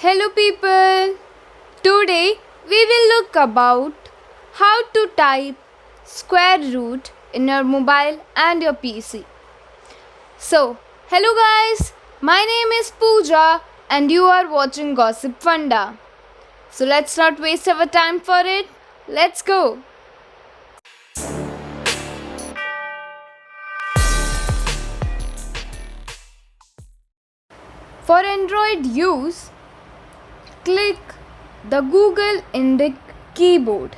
Hello people. Today we will look about how to type square root in your mobile and your PC. So, hello guys. My name is Pooja and you are watching Gossip Funda. So let's not waste our time for it. Let's go. For Android use, click the Google Indic keyboard.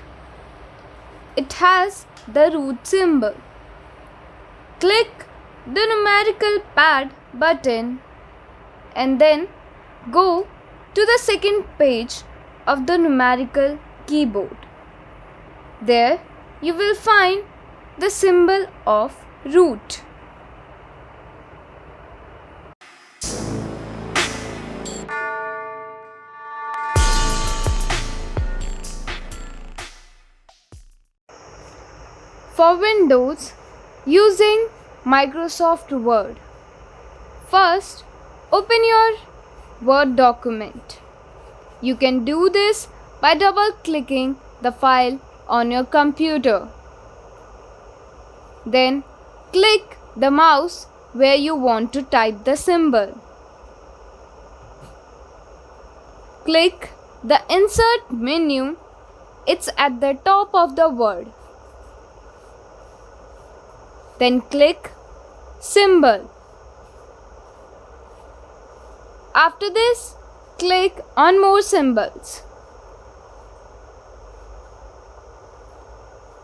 It has the root symbol. Click the numerical pad button and then go to the second page of the numerical keyboard. There you will find the symbol of root. For Windows, using Microsoft Word. First, open your Word document. You can do this by double-clicking the file on your computer. Then, click the mouse where you want to type the symbol. Click the Insert menu. It's at the top of the Word. Then click Symbol. After this, click on More Symbols.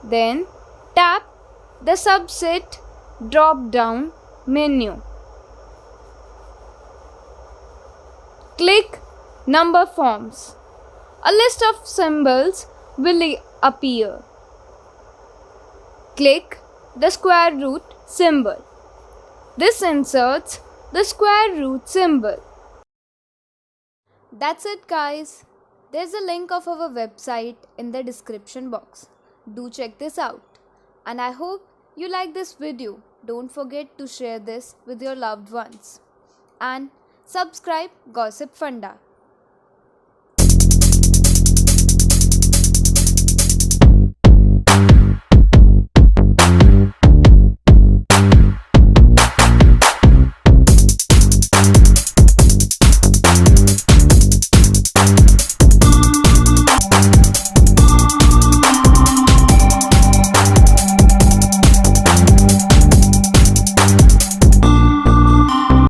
Then tap the Subset drop-down menu. Click Number Forms. A list of symbols will appear. Click the square root symbol. This inserts the square root symbol. That's it guys. There's a link of our website in the description box. Do check this out. And I hope you like this video. Don't forget to share this with your loved ones. And subscribe Gossip Funda.